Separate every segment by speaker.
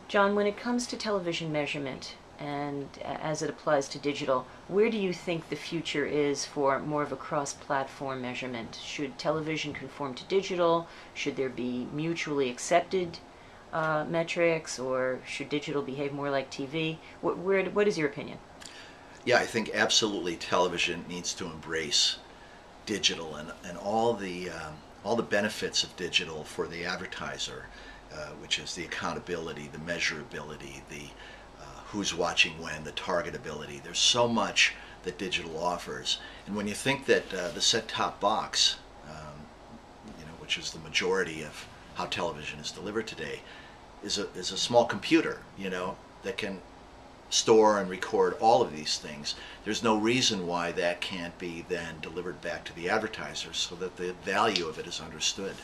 Speaker 1: John, when it comes to television measurement and as it applies to digital, where do you think the future is for more of a cross-platform measurement? Should television conform to digital? Should there be mutually accepted metrics, or should digital behave more like TV? What is your opinion?
Speaker 2: Yeah, I think absolutely television needs to embrace digital and all the benefits of digital for the advertiser, which is the accountability, the measurability, the who's watching when, the targetability. There's so much that digital offers, and when you think that the set-top box, which is the majority of how television is delivered today, is a small computer, that can store and record all of these things. There's no reason why that can't be then delivered back to the advertisers so that the value of it is understood.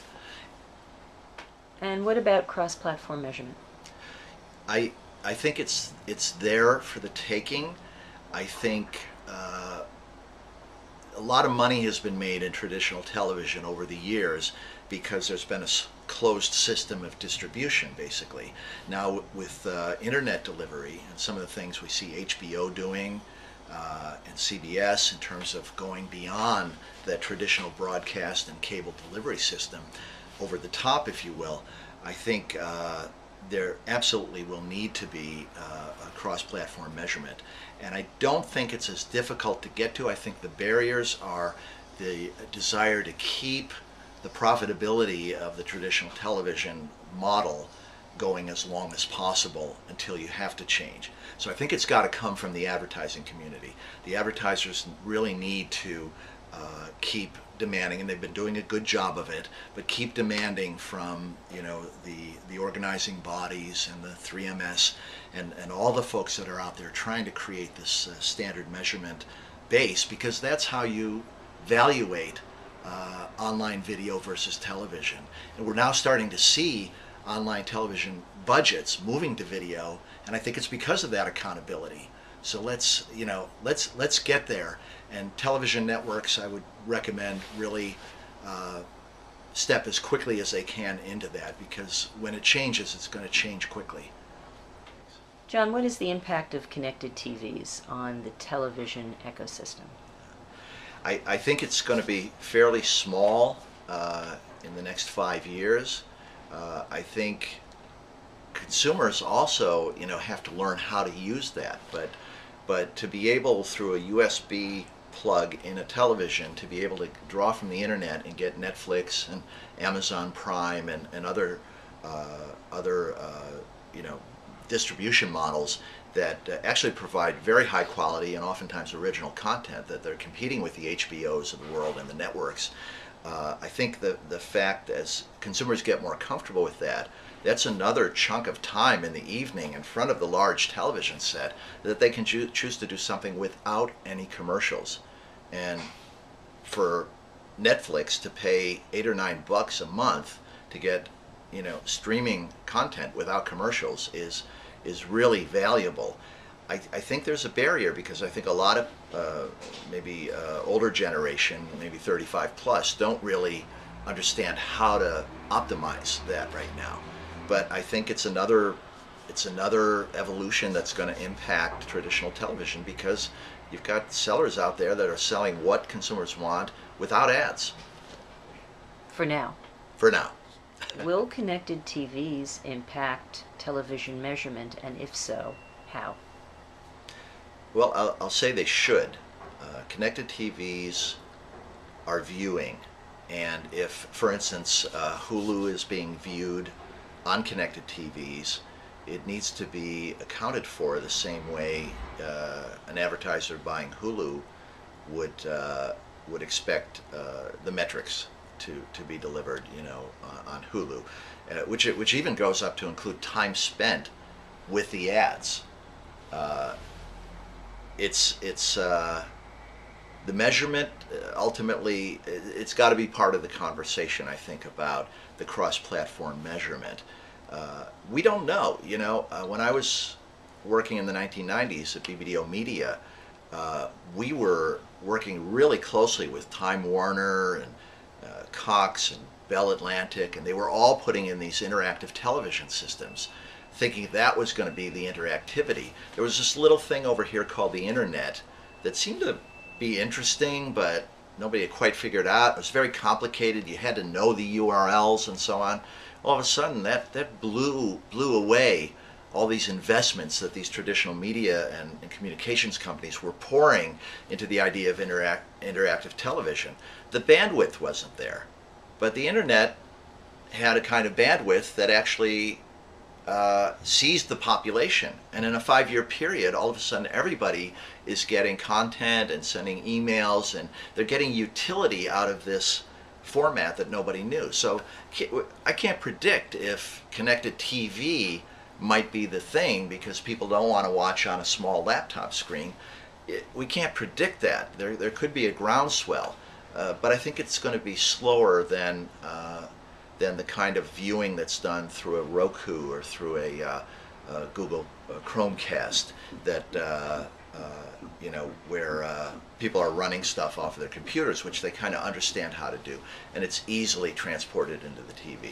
Speaker 1: And what about cross-platform measurement?
Speaker 2: I think it's there for the taking. I think a lot of money has been made in traditional television over the years because there's been a closed system of distribution, basically. Now with internet delivery and some of the things we see HBO doing and CBS in terms of going beyond that traditional broadcast and cable delivery system, over the top, if you will, I think there absolutely will need to be a cross-platform measurement. And I don't think it's as difficult to get to. I think the barriers are the desire to keep the profitability of the traditional television model going as long as possible until you have to change. So I think it's got to come from the advertising community. The advertisers really need to keep demanding, and they've been doing a good job of it, but keep demanding from the organizing bodies and the 3MS and all the folks that are out there trying to create this standard measurement base, because that's how you evaluate online video versus television. And we're now starting to see online television budgets moving to video, and I think it's because of that accountability. So let's get there. And television networks, I would recommend, really step as quickly as they can into that, because when it changes, it's going to change quickly.
Speaker 1: John, what is the impact of connected TVs on the television ecosystem?
Speaker 2: I think it's going to be fairly small in the next 5 years. I think consumers also, have to learn how to use that. But to be able, through a USB plug in a television, to be able to draw from the internet and get Netflix and Amazon Prime and other distribution models that actually provide very high quality and oftentimes original content, that they're competing with the HBOs of the world and the networks. I think the fact, as consumers get more comfortable with that, that's another chunk of time in the evening in front of the large television set that they can choose to do something without any commercials. And for Netflix to pay $8 or $9 a month to get streaming content without commercials is really valuable. I think there's a barrier, because I think a lot of maybe older generation, maybe 35 plus, don't really understand how to optimize that right now. But I think it's another evolution that's going to impact traditional television, because you've got sellers out there that are selling what consumers want without ads.
Speaker 1: For now.
Speaker 2: For now.
Speaker 1: Will connected TVs impact television measurement, and if so, how?
Speaker 2: Well, I'll say they should. Connected TVs are viewing, and if, for instance, Hulu is being viewed on connected TVs, it needs to be accounted for the same way an advertiser buying Hulu would expect the metrics to be delivered, on Hulu, which even goes up to include time spent with the ads. It's the measurement, ultimately, it's got to be part of the conversation, I think, about the cross-platform measurement. We don't know. When I was working in the 1990s at BBDO Media, we were working really closely with Time Warner and Cox and Bell Atlantic, and they were all putting in these interactive television systems, thinking that was going to be the interactivity. There was this little thing over here called the internet that seemed to be interesting, but nobody had quite figured out. It was very complicated. You had to know the URLs and so on. All of a sudden, that blew away all these investments that these traditional media and communications companies were pouring into the idea of interactive television. The bandwidth wasn't there, but the internet had a kind of bandwidth that actually seized the population, and in a 5-year period, all of a sudden everybody is getting content and sending emails, and they're getting utility out of this format that nobody knew. So I can't predict if connected TV might be the thing because people don't want to watch on a small laptop screen. We can't predict that. There could be a groundswell, but I think it's going to be slower than the kind of viewing that's done through a Roku or through a Google Chromecast that where people are running stuff off of their computers, which they kind of understand how to do, and it's easily transported into the TV.